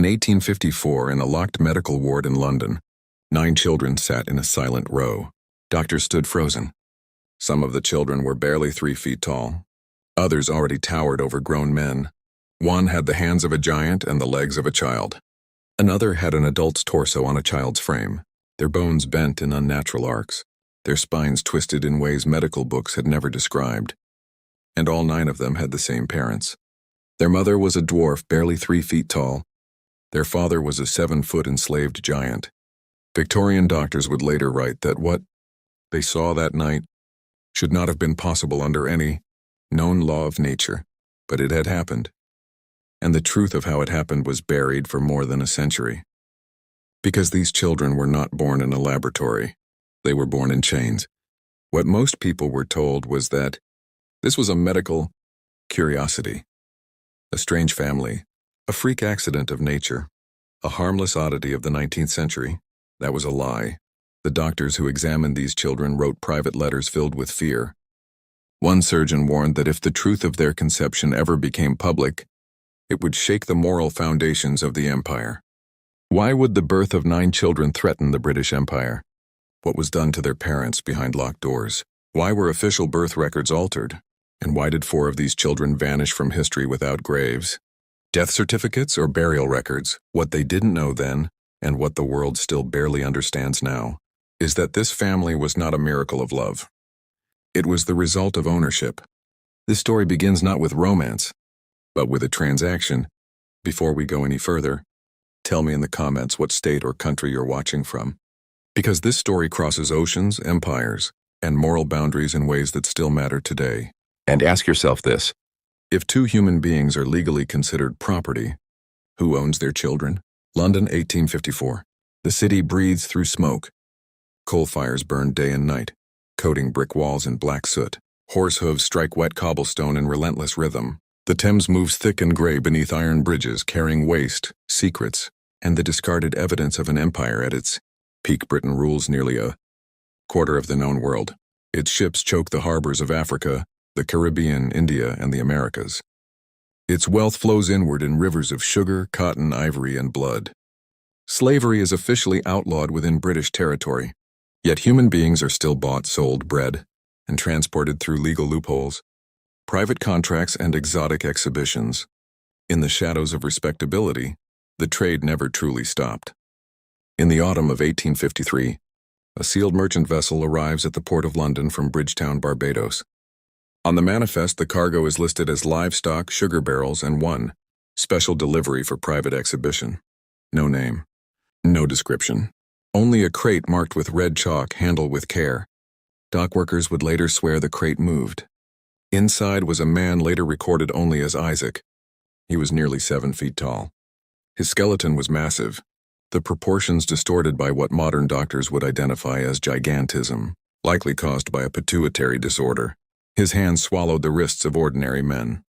In 1854, in a locked medical ward in London, 9 children sat in a silent row. Doctors stood frozen. Some of the children were barely 3 feet tall. Others already towered over grown men. One had the hands of a giant and the legs of a child. Another had an adult's torso on a child's frame, their bones bent in unnatural arcs, their spines twisted in ways medical books had never described. And all 9 of them had the same parents. Their mother was a dwarf barely 3 feet tall. Their father was a 7-foot enslaved giant. Victorian doctors would later write that what they saw that night should not have been possible under any known law of nature, but it had happened. And the truth of how it happened was buried for more than a century. Because these children were not born in a laboratory, they were born in chains. What most people were told was that this was a medical curiosity, a strange family, a freak accident of nature, a harmless oddity of the 19th century. That was a lie. The doctors who examined these children wrote private letters filled with fear. One surgeon warned that if the truth of their conception ever became public, it would shake the moral foundations of the empire. Why would the birth of 9 children threaten the British Empire? What was done to their parents behind locked doors? Why were official birth records altered? And why did 4 of these children vanish from history without graves? Death certificates or burial records? What they didn't know then, and what the world still barely understands now, is that this family was not a miracle of love. It was the result of ownership. This story begins not with romance, but with a transaction. Before we go any further, tell me in the comments what state or country you're watching from. Because this story crosses oceans, empires, and moral boundaries in ways that still matter today. And ask yourself this: if 2 human beings are legally considered property, who owns their children? London, 1854. The city breathes through smoke. Coal fires burn day and night, coating brick walls in black soot. Horse hooves strike wet cobblestone in relentless rhythm. The Thames moves thick and gray beneath iron bridges, carrying waste, secrets, and the discarded evidence of an empire at its peak. Britain rules nearly a quarter of the known world. Its ships choke the harbors of Africa, the Caribbean, India, and the Americas. Its wealth flows inward in rivers of sugar, cotton, ivory, and blood. Slavery is officially outlawed within British territory, yet human beings are still bought, sold, bred, and transported through legal loopholes, private contracts, and exotic exhibitions. In the shadows of respectability, the trade never truly stopped. In the autumn of 1853, a sealed merchant vessel arrives at the port of London from Bridgetown, Barbados. On the manifest, the cargo is listed as livestock, sugar barrels, and 1 special delivery for private exhibition. No name, no description, only a crate marked with red chalk, handle with care. Dock workers would later swear the crate moved. Inside was a man later recorded only as Isaac. He was nearly 7 feet tall. His skeleton was massive, the proportions distorted by what modern doctors would identify as gigantism, likely caused by a pituitary disorder. His hands swallowed the wrists of ordinary men.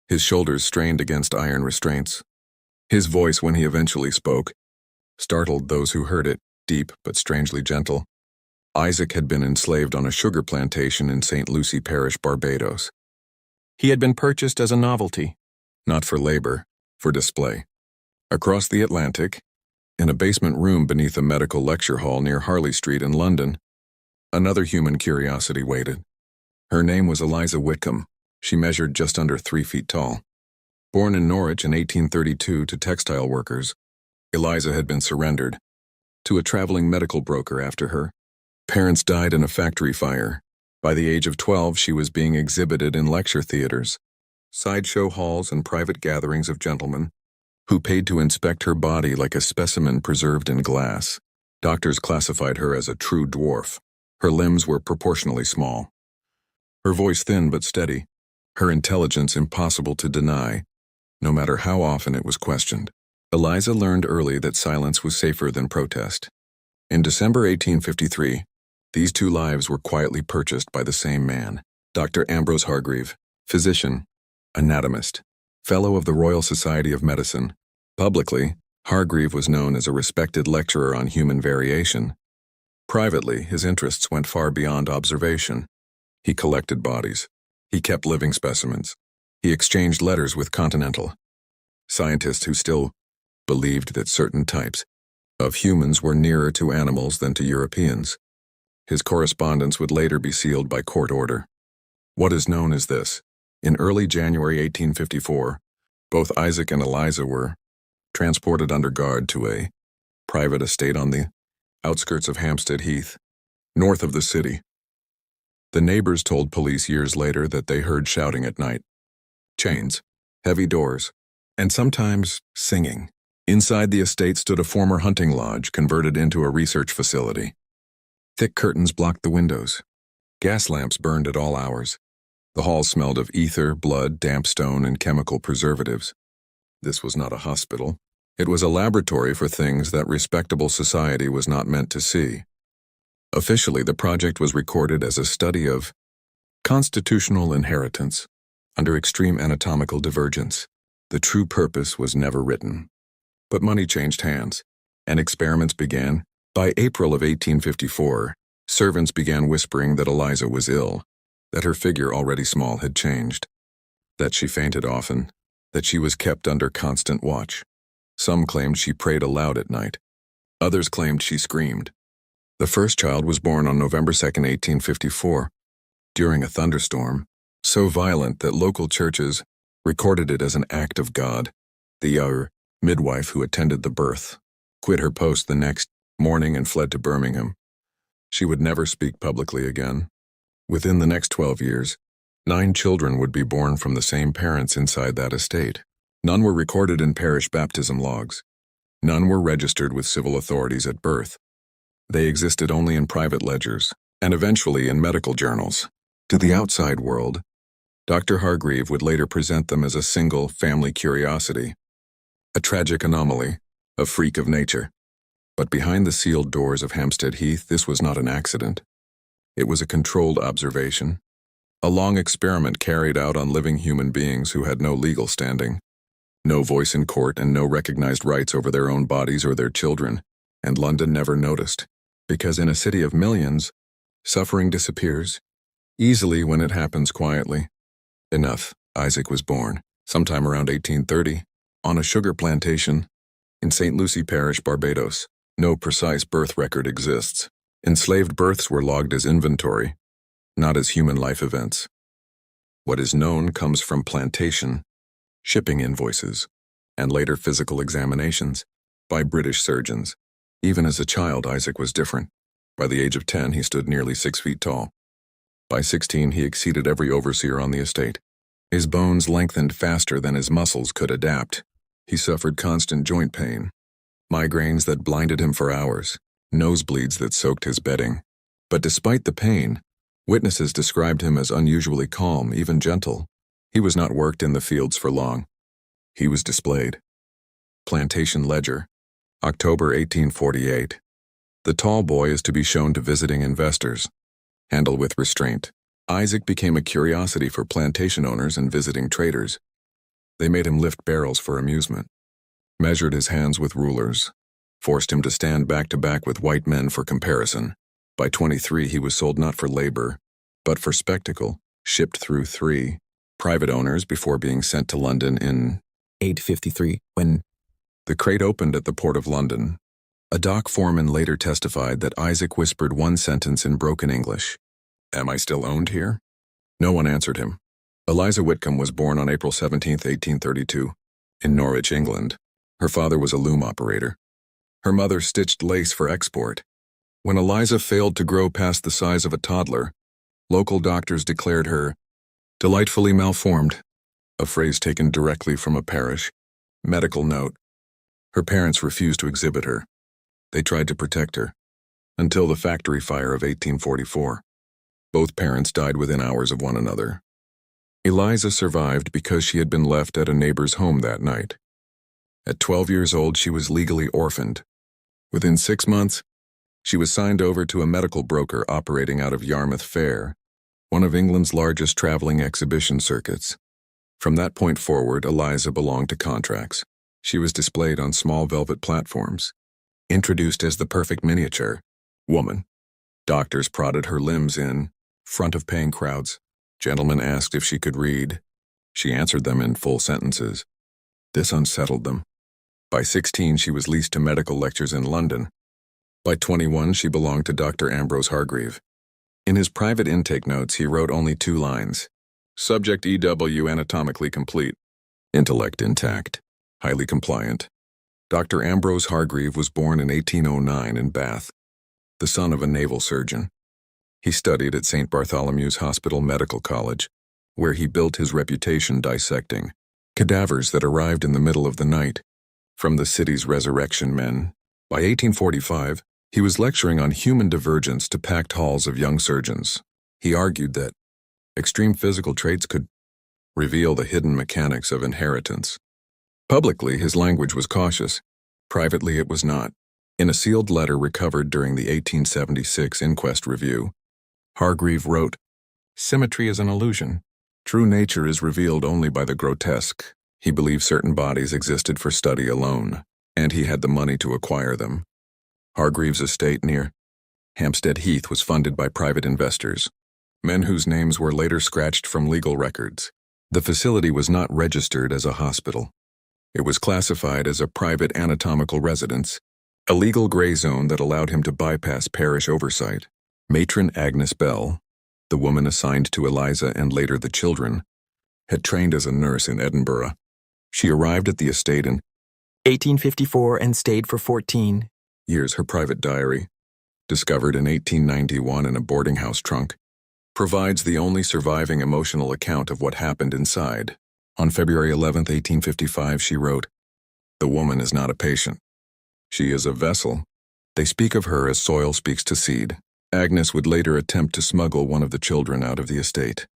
His shoulders strained against iron restraints. His voice, when he eventually spoke, startled those who heard it, deep but strangely gentle. Isaac had been enslaved on a sugar plantation in St. Lucie Parish, Barbados. He had been purchased as a novelty, not for labor, for display. Across the Atlantic, in a basement room beneath a medical lecture hall near Harley Street in London, another human curiosity waited. Her name was Eliza Whitcomb. She measured just under 3 feet tall. Born in Norwich in 1832 to textile workers, Eliza had been surrendered to a traveling medical broker after her parents died in a factory fire. By the age of 12, she was being exhibited in lecture theaters, sideshow halls, and private gatherings of gentlemen who paid to inspect her body like a specimen preserved in glass. Doctors classified her as a true dwarf. Her limbs were proportionally small, her voice thin but steady, her intelligence impossible to deny, no matter how often it was questioned. Eliza learned early that silence was safer than protest. In December 1853, these 2 lives were quietly purchased by the same man, Dr. Ambrose Hargreave, physician, anatomist, fellow of the Royal Society of Medicine. Publicly, Hargreave was known as a respected lecturer on human variation. Privately, his interests went far beyond observation. He collected bodies. He kept living specimens. He exchanged letters with Continental, scientists who still believed that certain types of humans were nearer to animals than to Europeans. His correspondence would later be sealed by court order. What is known is this: in early January 1854, both Isaac and Eliza were transported under guard to a private estate on the outskirts of Hampstead Heath, north of the city. The neighbors told police years later that they heard shouting at night, chains, heavy doors, and sometimes singing. Inside the estate stood a former hunting lodge converted into a research facility. Thick curtains blocked the windows. Gas lamps burned at all hours. The hall smelled of ether, blood, damp stone, and chemical preservatives. This was not a hospital. It was a laboratory for things that respectable society was not meant to see. Officially, the project was recorded as a study of constitutional inheritance under extreme anatomical divergence. The true purpose was never written. But money changed hands, and experiments began. By April of 1854, servants began whispering that Eliza was ill, that her figure, already small, had changed, that she fainted often, that she was kept under constant watch. Some claimed she prayed aloud at night. Others claimed she screamed. The first child was born on November 2, 1854, during a thunderstorm, so violent that local churches recorded it as an act of God. The midwife who attended the birth quit her post the next morning and fled to Birmingham. She would never speak publicly again. Within the next 12 years, 9 children would be born from the same parents inside that estate. None were recorded in parish baptism logs. None were registered with civil authorities at birth. They existed only in private ledgers, and eventually in medical journals. To the outside world, Dr. Hargreave would later present them as a single family curiosity, a tragic anomaly, a freak of nature. But behind the sealed doors of Hampstead Heath, this was not an accident. It was a controlled observation, a long experiment carried out on living human beings who had no legal standing, no voice in court, and no recognized rights over their own bodies or their children. And London never noticed, because in a city of millions, suffering disappears easily when it happens quietly. Enough. Isaac was born, sometime around 1830, on a sugar plantation in St. Lucie Parish, Barbados. No precise birth record exists. Enslaved births were logged as inventory, not as human life events. What is known comes from plantation, shipping invoices, and later physical examinations by British surgeons. Even as a child, Isaac was different. By the age of 10, he stood nearly 6 feet tall. By 16, he exceeded every overseer on the estate. His bones lengthened faster than his muscles could adapt. He suffered constant joint pain, migraines that blinded him for hours, nosebleeds that soaked his bedding. But despite the pain, witnesses described him as unusually calm, even gentle. He was not worked in the fields for long. He was displayed. Plantation Ledger, October 1848. The tall boy is to be shown to visiting investors. Handle with restraint. Isaac became a curiosity for plantation owners and visiting traders. They made him lift barrels for amusement, measured his hands with rulers, forced him to stand back to back with white men for comparison. By 23, he was sold not for labor, but for spectacle, shipped through 3 private owners before being sent to London in 1853, when the crate opened at the port of London. A dock foreman later testified that Isaac whispered one sentence in broken English: "Am I still owned here?" No one answered him. Eliza Whitcomb was born on April 17, 1832, in Norwich, England. Her father was a loom operator. Her mother stitched lace for export. When Eliza failed to grow past the size of a toddler, local doctors declared her delightfully malformed, a phrase taken directly from a parish medical note. Her parents refused to exhibit her. They tried to protect her, until the factory fire of 1844. Both parents died within hours of one another. Eliza survived because she had been left at a neighbor's home that night. At 12 years old, she was legally orphaned. Within 6 months, she was signed over to a medical broker operating out of Yarmouth Fair, one of England's largest traveling exhibition circuits. From that point forward, Eliza belonged to contracts. She was displayed on small velvet platforms, introduced as the perfect miniature woman. Doctors prodded her limbs in front of paying crowds. Gentlemen asked if she could read. She answered them in full sentences. This unsettled them. By 16, she was leased to medical lectures in London. By 21, she belonged to Dr. Ambrose Hargreave. In his private intake notes, he wrote only 2 lines. Subject EW anatomically complete. Intellect intact. Highly compliant. Dr. Ambrose Hargreave was born in 1809 in Bath, the son of a naval surgeon. He studied at St. Bartholomew's Hospital Medical College, where he built his reputation dissecting cadavers that arrived in the middle of the night from the city's resurrection men. By 1845, he was lecturing on human divergence to packed halls of young surgeons. He argued that extreme physical traits could reveal the hidden mechanics of inheritance. Publicly, his language was cautious. Privately, it was not. In a sealed letter recovered during the 1876 inquest review, Hargreave wrote, "Symmetry is an illusion. True nature is revealed only by the grotesque." He believed certain bodies existed for study alone, and he had the money to acquire them. Hargreave's estate near Hampstead Heath was funded by private investors, men whose names were later scratched from legal records. The facility was not registered as a hospital. It was classified as a private anatomical residence, a legal gray zone that allowed him to bypass parish oversight. Matron Agnes Bell, the woman assigned to Eliza and later the children, had trained as a nurse in Edinburgh. She arrived at the estate in 1854 and stayed for 14 years. Her private diary, discovered in 1891 in a boarding house trunk, provides the only surviving emotional account of what happened inside. On February 11, 1855, she wrote, "The woman is not a patient. She is a vessel. They speak of her as soil speaks to seed." Agnes would later attempt to smuggle one of the children out of the estate.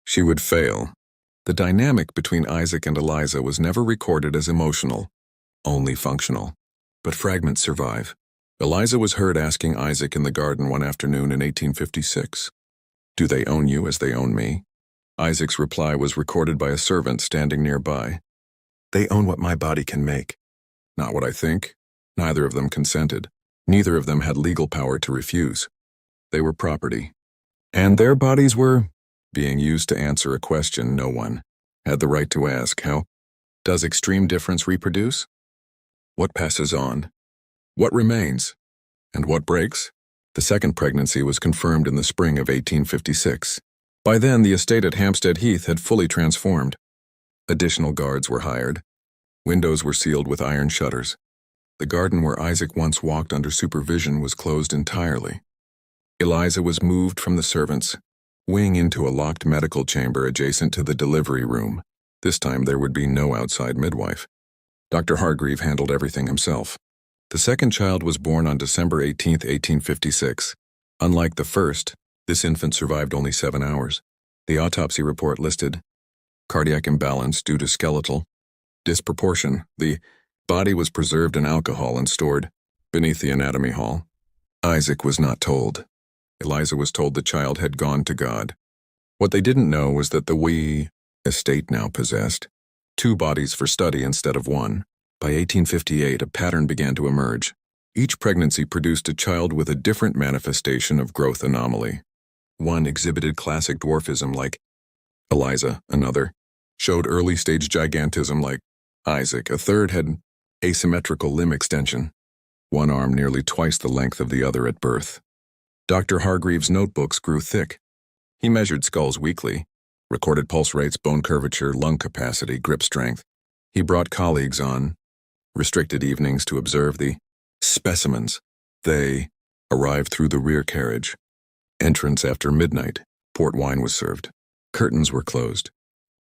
She would fail. The dynamic between Isaac and Eliza was never recorded as emotional, only functional. But fragments survive. Eliza was heard asking Isaac in the garden one afternoon in 1856, "Do they own you as they own me?" Isaac's reply was recorded by a servant standing nearby. "They own what my body can make, not what I think." Neither of them consented. Neither of them had legal power to refuse. They were property, and their bodies were being used to answer a question no one had the right to ask. How does extreme difference reproduce? What passes on? What remains? And what breaks? The second pregnancy was confirmed in the spring of 1856. By then, the estate at Hampstead Heath had fully transformed. Additional guards were hired. Windows were sealed with iron shutters. The garden where Isaac once walked under supervision was closed entirely. Eliza was moved from the servants' wing into a locked medical chamber adjacent to the delivery room. This time there would be no outside midwife. Dr. Hargreave handled everything himself. The second child was born on December 18, 1856. Unlike the first, this infant survived only 7 hours. The autopsy report listed cardiac imbalance due to skeletal disproportion. The body was preserved in alcohol and stored beneath the anatomy hall. Isaac was not told. Eliza was told the child had gone to God. What they didn't know was that the wee estate now possessed 2 bodies for study instead of 1. By 1858, a pattern began to emerge. Each pregnancy produced a child with a different manifestation of growth anomaly. One exhibited classic dwarfism like Eliza, another showed early-stage gigantism like Isaac, a third had asymmetrical limb extension, one arm nearly twice the length of the other at birth. Dr. Hargreave's notebooks grew thick. He measured skulls weekly, recorded pulse rates, bone curvature, lung capacity, grip strength. He brought colleagues on restricted evenings to observe the specimens. They arrived through the rear carriage. Entrance after midnight. Port wine was served. Curtains were closed.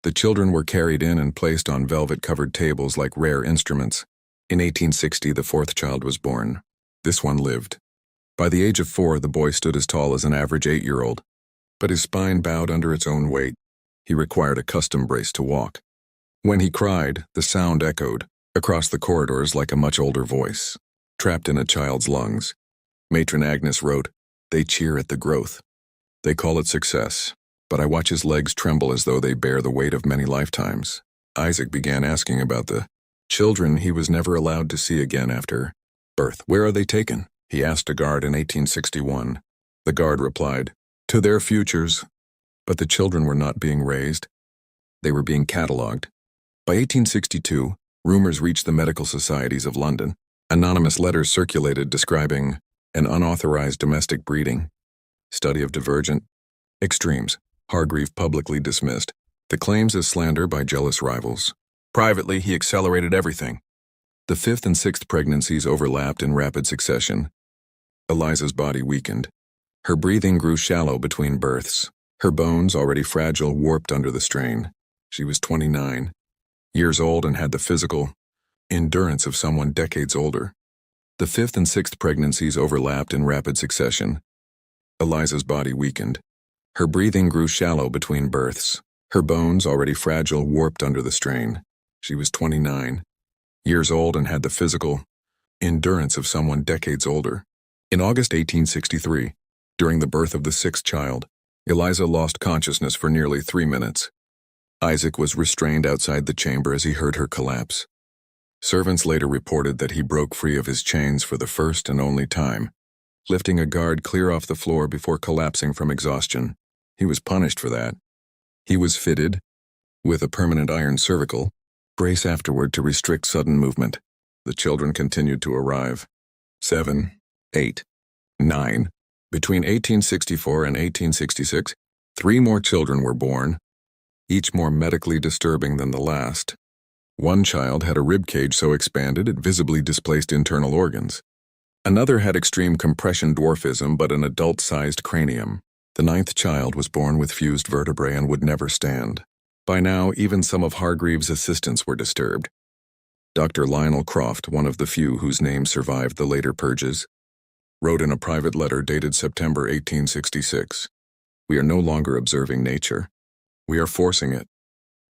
The children were carried in and placed on velvet-covered tables like rare instruments. In 1860, the 4th child was born. This one lived. By the age of 4, the boy stood as tall as an average 8-year-old, but his spine bowed under its own weight. He required a custom brace to walk. When he cried, the sound echoed across the corridors like a much older voice, trapped in a child's lungs. Matron Agnes wrote, "They cheer at the growth. They call it success, but I watch his legs tremble as though they bear the weight of many lifetimes." Isaac began asking about the children he was never allowed to see again after birth. "Where are they taken?" he asked a guard in 1861. The guard replied, "To their futures." But the children were not being raised. They were being catalogued. By 1862, Rumors reached the medical societies of London. Anonymous letters circulated describing an unauthorized domestic breeding, study of divergent extremes. Hargreave publicly dismissed the claims as slander by jealous rivals. Privately, he accelerated everything. The fifth and sixth pregnancies overlapped in rapid succession. Eliza's body weakened. Her breathing grew shallow between births. Her bones, already fragile, warped under the strain. She was 29 years old and had the physical endurance of someone decades older. The fifth and sixth pregnancies overlapped in rapid succession. Eliza's body weakened. Her breathing grew shallow between births. Her bones, already fragile, warped under the strain. She was 29 years old and had the physical endurance of someone decades older. In August 1863, during the birth of the sixth child, Eliza lost consciousness for nearly 3 minutes. Isaac was restrained outside the chamber as he heard her collapse. Servants later reported that he broke free of his chains for the first and only time, lifting a guard clear off the floor before collapsing from exhaustion. He was punished for that. He was fitted with a permanent iron cervical brace afterward to restrict sudden movement. The children continued to arrive. 7, 8, 9. Between 1864 and 1866, 3 more children were born, each more medically disturbing than the last. One child had a rib cage so expanded it visibly displaced internal organs. Another had extreme compression dwarfism but an adult-sized cranium. The 9th child was born with fused vertebrae and would never stand. By now, even some of Hargreaves' assistants were disturbed. Dr. Lionel Croft, one of the few whose name survived the later purges, wrote in a private letter dated September 1866, "We are no longer observing nature. We are forcing it.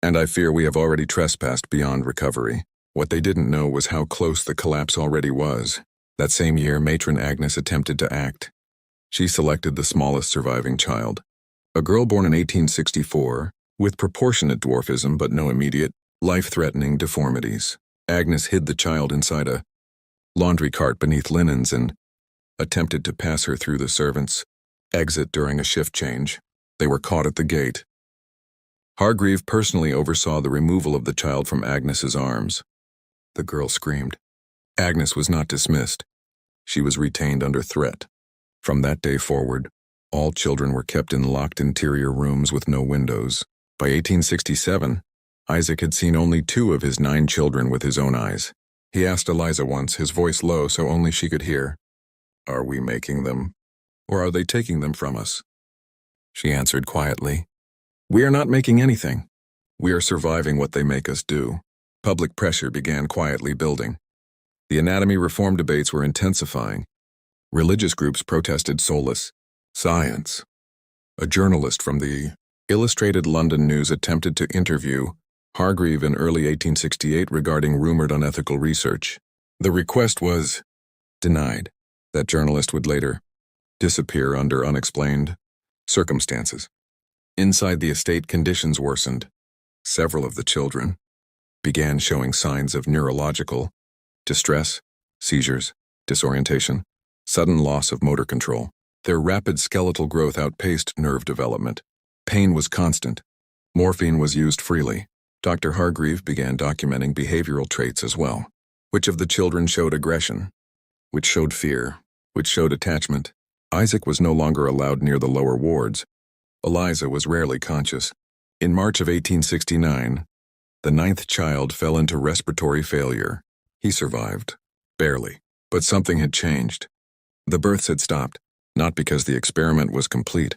And I fear we have already trespassed beyond recovery." What they didn't know was how close the collapse already was. That same year, matron Agnes attempted to act. She selected the smallest surviving child, a girl born in 1864, with proportionate dwarfism but no immediate, life-threatening deformities. Agnes hid the child inside a laundry cart beneath linens and attempted to pass her through the servants' exit during a shift change. They were caught at the gate. Hargreave personally oversaw the removal of the child from Agnes's arms. The girl screamed. Agnes was not dismissed. She was retained under threat. From that day forward, all children were kept in locked interior rooms with no windows. By 1867, Isaac had seen only 2 of his 9 children with his own eyes. He asked Eliza once, his voice low so only she could hear, "Are we making them, or are they taking them from us?" She answered quietly, "We are not making anything. We are surviving what they make us do." Public pressure began quietly building. The anatomy reform debates were intensifying. Religious groups protested soulless science. A journalist from the Illustrated London News attempted to interview Hargreave in early 1868 regarding rumored unethical research. The request was denied. That journalist would later disappear under unexplained circumstances. Inside the estate, conditions worsened. Several of the children began showing signs of neurological distress, seizures, disorientation, sudden loss of motor control. Their rapid skeletal growth outpaced nerve development. Pain was constant. Morphine was used freely. Dr. Hargreave began documenting behavioral traits as well. Which of the children showed aggression? Which showed fear? Which showed attachment? Isaac was no longer allowed near the lower wards. Eliza was rarely conscious. In March of 1869, the 9th child fell into respiratory failure. He survived, barely, but something had changed. The births had stopped, not because the experiment was complete,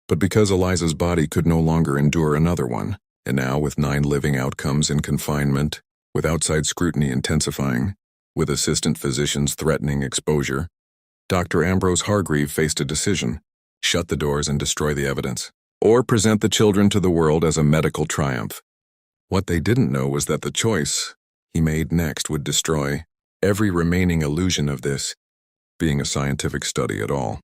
but because Eliza's body could no longer endure another one, and now with 9 living outcomes in confinement, with outside scrutiny intensifying, with assistant physicians threatening exposure, Dr. Ambrose Hargreave faced a decision: shut the doors and destroy the evidence, or present the children to the world as a medical triumph. What they didn't know was that the choice he made next would destroy every remaining illusion of this being a scientific study at all.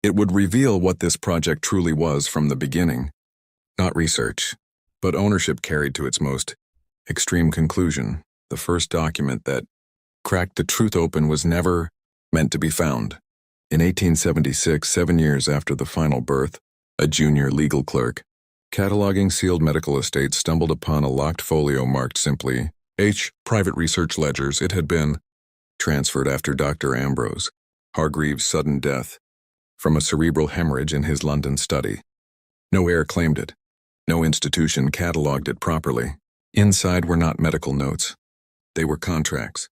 It would reveal what this project truly was from the beginning. Not research, but ownership carried to its most extreme conclusion. The first document that cracked the truth open was never meant to be found. In 1876, 7 years after the final birth, a junior legal clerk, cataloging sealed medical estates, stumbled upon a locked folio marked simply, H. Private research ledgers. It had been transferred after Dr. Ambrose Hargreaves' sudden death from a cerebral hemorrhage in his London study. No heir claimed it. No institution catalogued it properly. Inside were not medical notes. They were contracts.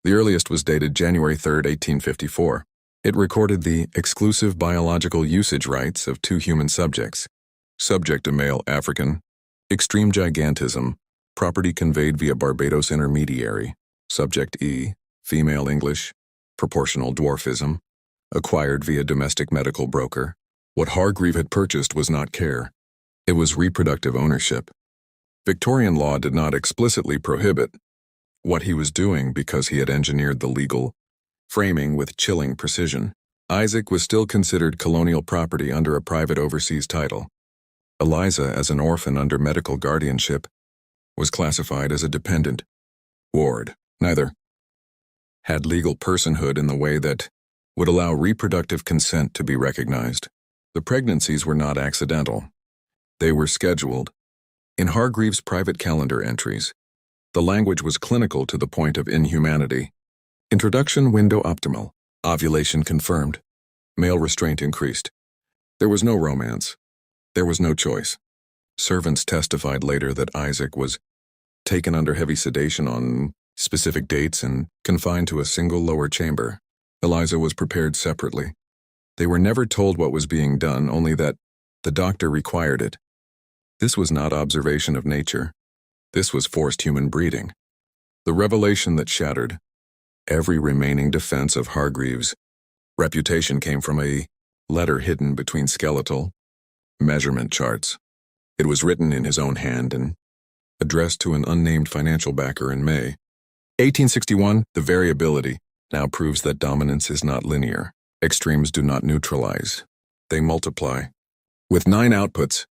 The earliest was dated January 3, 1854. It recorded the exclusive biological usage rights of 2 human subjects. Subject a male African. Extreme gigantism. Property conveyed via Barbados intermediary. Subject E. Female English. Proportional dwarfism. Acquired via domestic medical broker. What Hargreave had purchased was not care. It was reproductive ownership. Victorian law did not explicitly prohibit what he was doing because he had engineered the legal framing with chilling precision. Isaac was still considered colonial property under a private overseas title. Eliza, as an orphan under medical guardianship, was classified as a dependent ward. Neither had legal personhood in the way that would allow reproductive consent to be recognized. The pregnancies were not accidental. They were scheduled. In Hargreaves' private calendar entries, the language was clinical to the point of inhumanity. Introduction window optimal. Ovulation confirmed. Male restraint increased. There was no romance. There was no choice. Servants testified later that Isaac was taken under heavy sedation on specific dates and confined to a single lower chamber. Eliza was prepared separately. They were never told what was being done, only that the doctor required it. This was not observation of nature. This was forced human breeding. The revelation that shattered every remaining defense of Hargreaves' reputation came from a letter hidden between skeletal measurement charts. It was written in his own hand and addressed to an unnamed financial backer in May 1861. The variability now proves that dominance is not linear. Extremes do not neutralize. They multiply. With 9 outputs,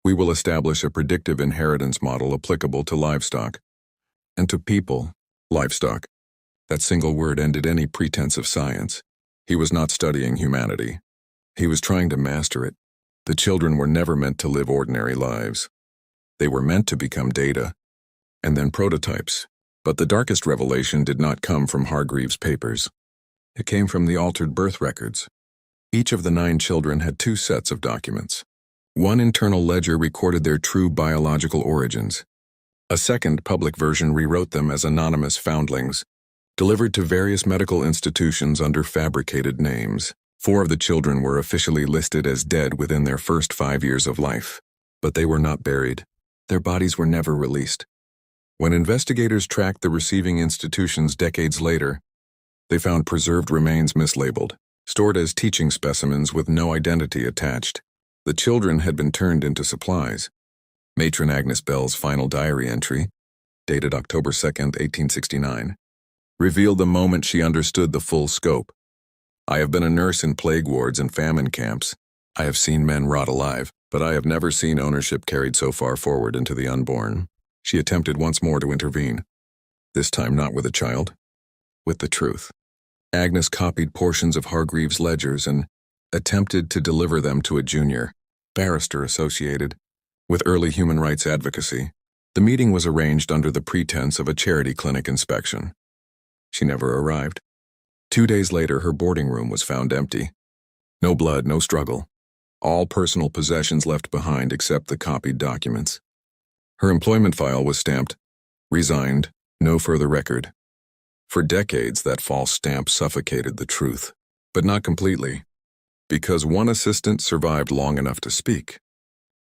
we will establish a predictive inheritance model applicable to livestock and to people, livestock. That single word ended any pretense of science. He was not studying humanity. He was trying to master it. The children were never meant to live ordinary lives. They were meant to become data, and then prototypes. But the darkest revelation did not come from Hargreaves' papers. It came from the altered birth records. Each of the 9 children had 2 sets of documents. One internal ledger recorded their true biological origins. A second public version rewrote them as anonymous foundlings, delivered to various medical institutions under fabricated names. 4 of the children were officially listed as dead within their first 5 years of life, but they were not buried. Their bodies were never released. When investigators tracked the receiving institutions decades later, they found preserved remains mislabeled, stored as teaching specimens with no identity attached. The children had been turned into supplies. Matron Agnes Bell's final diary entry, dated October 2, 1869, revealed the moment she understood the full scope. I have been a nurse in plague wards and famine camps. I have seen men rot alive, but I have never seen ownership carried so far forward into the unborn. She attempted once more to intervene, this time not with a child, with the truth. Agnes copied portions of Hargreaves' ledgers and attempted to deliver them to a junior barrister associated with early human rights advocacy. The meeting was arranged under the pretense of a charity clinic inspection. She never arrived. 2 days later, her boarding room was found empty. No blood, no struggle. All personal possessions left behind except the copied documents. Her employment file was stamped, resigned, no further record. For decades, that false stamp suffocated the truth, but not completely, because one assistant survived long enough to speak.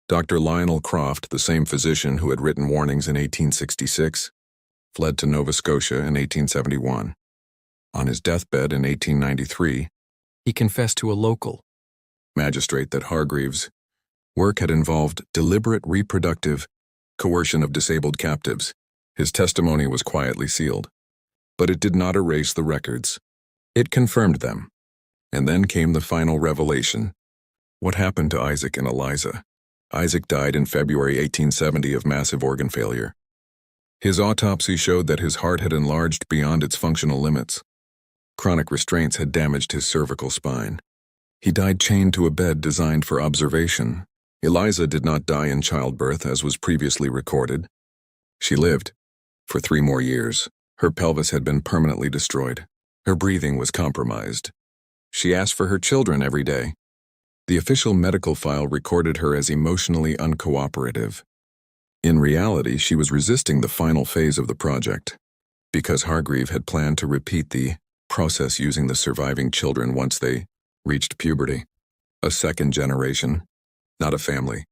Dr. Lionel Croft, the same physician who had written warnings in 1866, fled to Nova Scotia in 1871. On his deathbed in 1893, he confessed to a local magistrate that Hargreaves' work had involved deliberate reproductive coercion of disabled captives. His testimony was quietly sealed, but it did not erase the records. It confirmed them. And then came the final revelation. What happened to Isaac and Eliza? Isaac died in February 1870 of massive organ failure. His autopsy showed that his heart had enlarged beyond its functional limits. Chronic restraints had damaged his cervical spine. He died chained to a bed designed for observation. Eliza did not die in childbirth, as was previously recorded. She lived. For 3 more years, her pelvis had been permanently destroyed. Her breathing was compromised. She asked for her children every day. The official medical file recorded her as emotionally uncooperative. In reality, she was resisting the final phase of the project, because Hargreave had planned to repeat the process using the surviving children once they reached puberty. A second generation, not a family.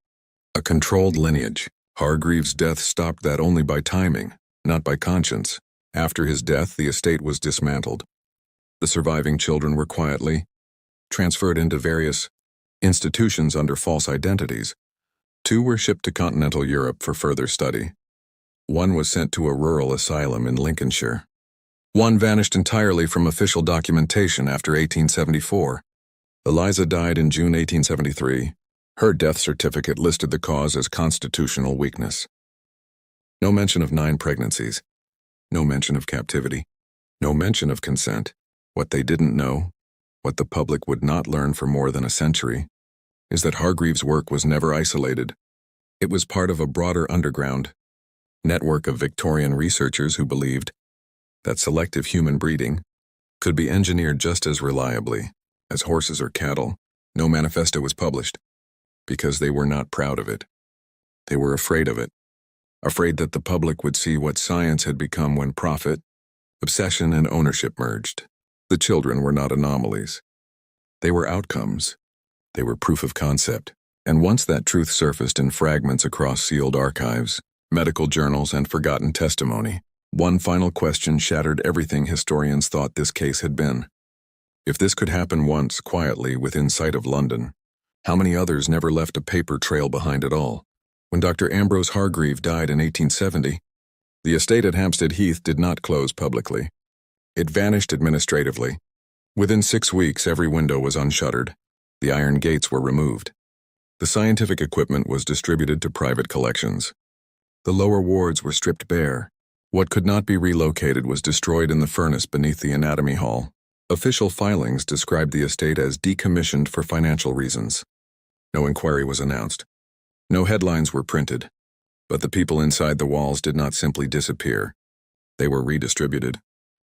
A controlled lineage. Hargreave's death stopped that only by timing, not by conscience. After his death, the estate was dismantled. The surviving children were quietly transferred into various institutions under false identities. 2 were shipped to continental Europe for further study. 1 was sent to a rural asylum in Lincolnshire. 1 vanished entirely from official documentation after 1874. Eliza died in June 1873. Her death certificate listed the cause as constitutional weakness. No mention of 9 pregnancies. No mention of captivity. No mention of consent. What they didn't know, what the public would not learn for more than a century, is that Hargreave's work was never isolated. It was part of a broader underground network of Victorian researchers who believed that selective human breeding could be engineered just as reliably as horses or cattle. No manifesto was published, because they were not proud of it. They were afraid of it, afraid that the public would see what science had become when profit, obsession, and ownership merged. The children were not anomalies. They were outcomes. They were proof of concept. And once that truth surfaced in fragments across sealed archives, medical journals, and forgotten testimony, one final question shattered everything historians thought this case had been. If this could happen once, quietly, within sight of London, how many others never left a paper trail behind at all? When Dr. Ambrose Hargreave died in 1870, the estate at Hampstead Heath did not close publicly. It vanished administratively. Within 6 weeks, every window was unshuttered. The iron gates were removed. The scientific equipment was distributed to private collections. The lower wards were stripped bare. What could not be relocated was destroyed in the furnace beneath the anatomy hall. Official filings described the estate as decommissioned for financial reasons. No inquiry was announced. No headlines were printed. But the people inside the walls did not simply disappear. They were redistributed.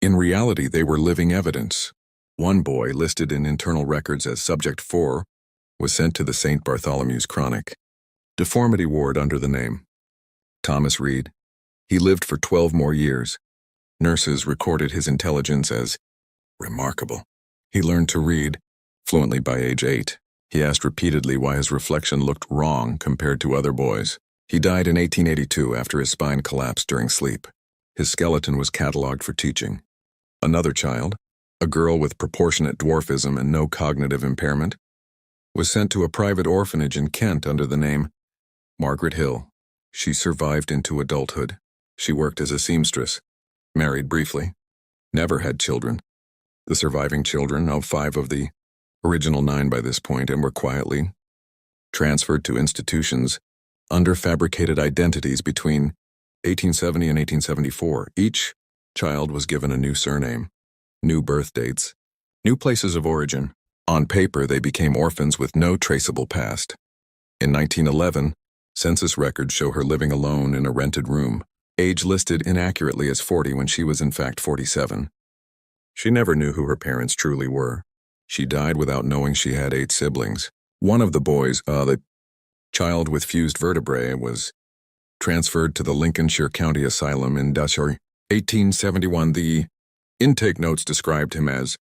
In reality, they were living evidence. One boy, listed in internal records as Subject 4, was sent to the St. Bartholomew's Chronic Deformity Ward under the name Thomas Reed. He lived for 12 more years. Nurses recorded his intelligence as remarkable. He learned to read fluently by age 8. He asked repeatedly why his reflection looked wrong compared to other boys. He died in 1882 after his spine collapsed during sleep. His skeleton was catalogued for teaching. Another child, a girl with proportionate dwarfism and no cognitive impairment, was sent to a private orphanage in Kent under the name Margaret Hill. She survived into adulthood. She worked as a seamstress, married briefly, never had children. The surviving children, of 5 of the original 9 by this point, and were quietly transferred to institutions under fabricated identities between 1870 and 1874. Each child was given a new surname, new birth dates, new places of origin. On paper, they became orphans with no traceable past. In 1911, census records show her living alone in a rented room, age listed inaccurately as 40 when she was in fact 47. She never knew who her parents truly were. She died without knowing she had 8 siblings. One of the boys, the child with fused vertebrae, was transferred to the Lincolnshire County Asylum in Dusher. 1871. The intake notes described him as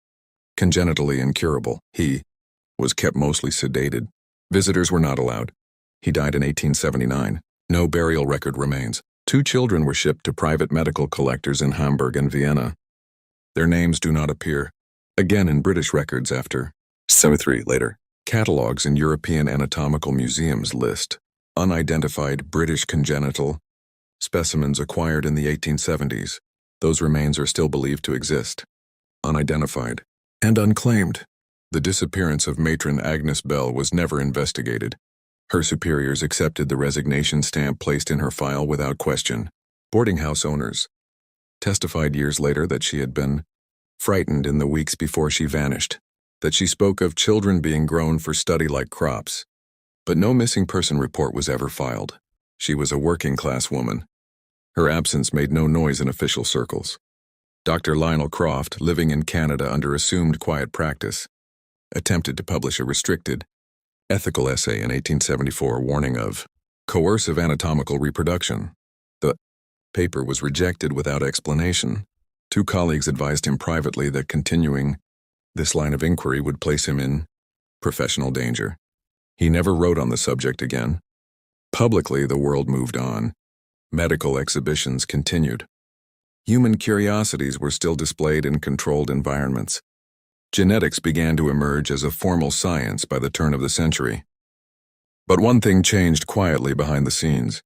congenitally incurable. He was kept mostly sedated. Visitors were not allowed. He died in 1879. No burial record remains. 2 children were shipped to private medical collectors in Hamburg and Vienna. Their names do not appear again in British records after 73 later. Catalogues in European anatomical museums list unidentified British congenital specimens acquired in the 1870s. Those remains are still believed to exist. Unidentified and unclaimed. The disappearance of matron Agnes Bell was never investigated. Her superiors accepted the resignation stamp placed in her file without question. Boarding house owners testified years later that she had been frightened in the weeks before she vanished, that she spoke of children being grown for study like crops. But no missing person report was ever filed. She was a working-class woman. Her absence made no noise in official circles. Dr. Lionel Croft, living in Canada under assumed quiet practice, attempted to publish a restricted, ethical essay in 1874 warning of coercive anatomical reproduction. The paper was rejected without explanation. 2 colleagues advised him privately that continuing this line of inquiry would place him in professional danger. He never wrote on the subject again. Publicly, the world moved on. Medical exhibitions continued. Human curiosities were still displayed in controlled environments. Genetics began to emerge as a formal science by the turn of the century. But one thing changed quietly behind the scenes.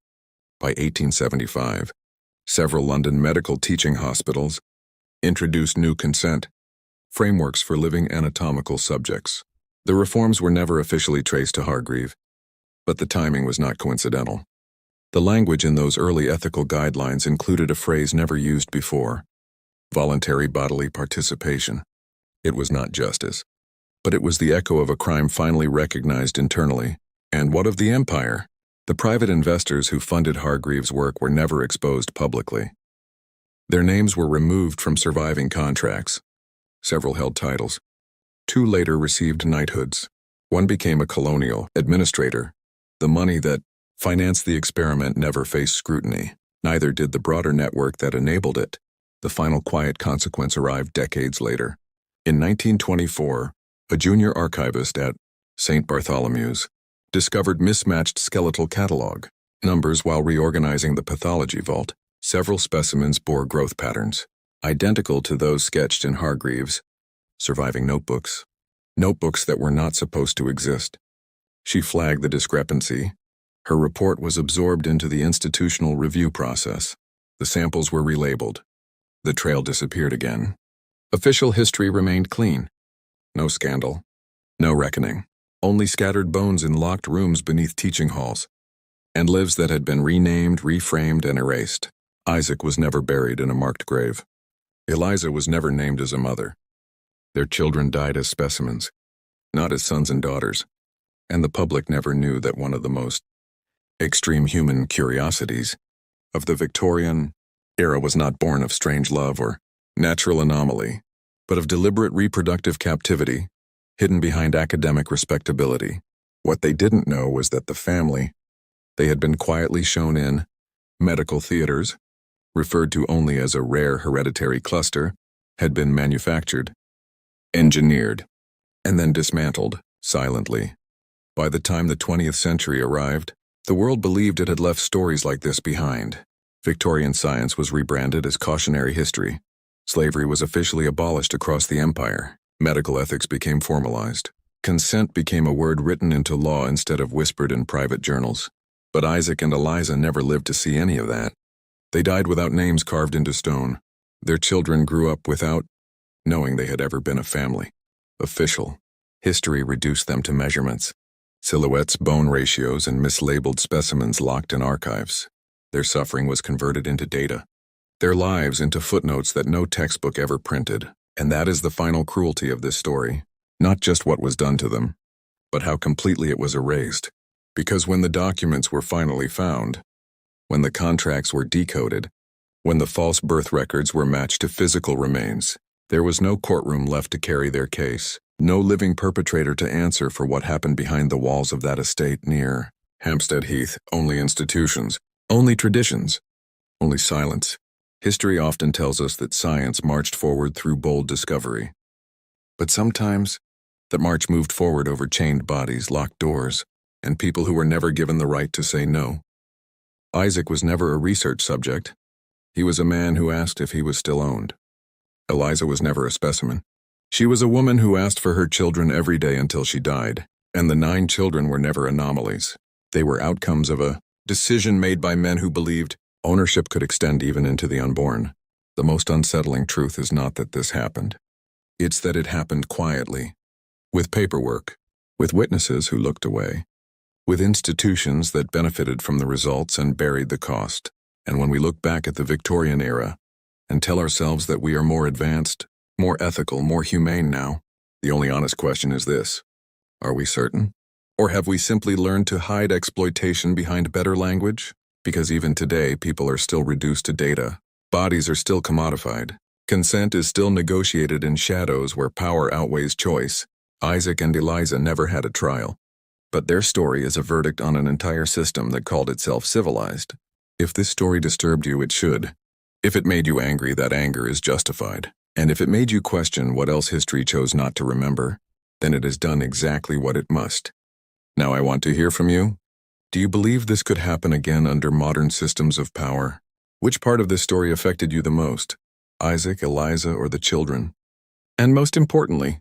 By 1875, several London medical teaching hospitals introduced new consent frameworks for living anatomical subjects. The reforms were never officially traced to Hargreave, but the timing was not coincidental. The language in those early ethical guidelines included a phrase never used before: voluntary bodily participation. It was not justice, but it was the echo of a crime finally recognized internally. And what of the empire? The private investors who funded Hargreave's work were never exposed publicly. Their names were removed from surviving contracts. Several held titles. 2 later received knighthoods. One became a colonial administrator. The money that financed the experiment never faced scrutiny. Neither did the broader network that enabled it. The final quiet consequence arrived decades later. In 1924, a junior archivist at St. Bartholomew's discovered mismatched skeletal catalog numbers while reorganizing the pathology vault. Several specimens bore growth patterns identical to those sketched in Hargreave's surviving notebooks that were not supposed to exist. She flagged the discrepancy. Her report was absorbed into the institutional review process. The samples were relabeled. The trail disappeared again. Official history remained clean. No scandal. No reckoning. Only scattered bones in locked rooms beneath teaching halls, and lives that had been renamed, reframed, and erased. Isaac was never buried in a marked grave. Eliza was never named as a mother. Their children died as specimens, not as sons and daughters, and the public never knew that one of the most extreme human curiosities of the Victorian-era was not born of strange love or natural anomaly, but of deliberate reproductive captivity, hidden behind academic respectability. What they didn't know was that the family they had been quietly shown in medical theaters, referred to only as a rare hereditary cluster, had been manufactured, engineered, and then dismantled, silently. By the time the 20th century arrived, the world believed it had left stories like this behind. Victorian science was rebranded as cautionary history. Slavery was officially abolished across the empire. Medical ethics became formalized. Consent became a word written into law instead of whispered in private journals. But Isaac and Eliza never lived to see any of that. They died without names carved into stone. Their children grew up without knowing they had ever been a family. Official history reduced them to measurements, silhouettes, bone ratios, and mislabeled specimens locked in archives. Their suffering was converted into data, their lives into footnotes that no textbook ever printed. And that is the final cruelty of this story. Not just what was done to them, but how completely it was erased. Because when the documents were finally found, when the contracts were decoded, when the false birth records were matched to physical remains, there was no courtroom left to carry their case, no living perpetrator to answer for what happened behind the walls of that estate near Hampstead Heath. Only institutions, only traditions, only silence. History often tells us that science marched forward through bold discovery. But sometimes, that march moved forward over chained bodies, locked doors, and people who were never given the right to say no. Isaac was never a research subject. He was a man who asked if he was still owned. Eliza was never a specimen. She was a woman who asked for her children every day until she died, and the 9 children were never anomalies. They were outcomes of a decision made by men who believed ownership could extend even into the unborn. The most unsettling truth is not that this happened. It's that it happened quietly, with paperwork, with witnesses who looked away, with institutions that benefited from the results and buried the cost. And when we look back at the Victorian era and tell ourselves that we are more advanced, more ethical, more humane now, the only honest question is this: are we certain? Or have we simply learned to hide exploitation behind better language? Because even today, people are still reduced to data. Bodies are still commodified. Consent is still negotiated in shadows where power outweighs choice. Isaac and Eliza never had a trial. But their story is a verdict on an entire system that called itself civilized. If this story disturbed you, it should. If it made you angry, that anger is justified. And if it made you question what else history chose not to remember, then it has done exactly what it must. Now I want to hear from you. Do you believe this could happen again under modern systems of power? Which part of this story affected you the most? Isaac, Eliza, or the children? And most importantly,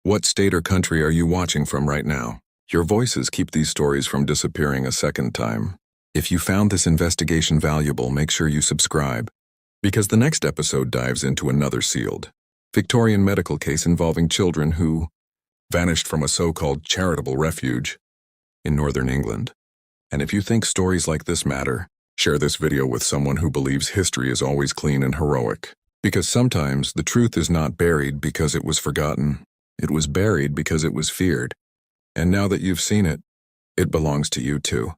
what state or country are you watching from right now? Your voices keep these stories from disappearing a second time. If you found this investigation valuable, make sure you subscribe, because the next episode dives into another sealed Victorian medical case involving children who vanished from a so-called charitable refuge in northern England. And if you think stories like this matter, share this video with someone who believes history is always clean and heroic. Because sometimes the truth is not buried because it was forgotten. It was buried because it was feared. And now that you've seen it, it belongs to you too.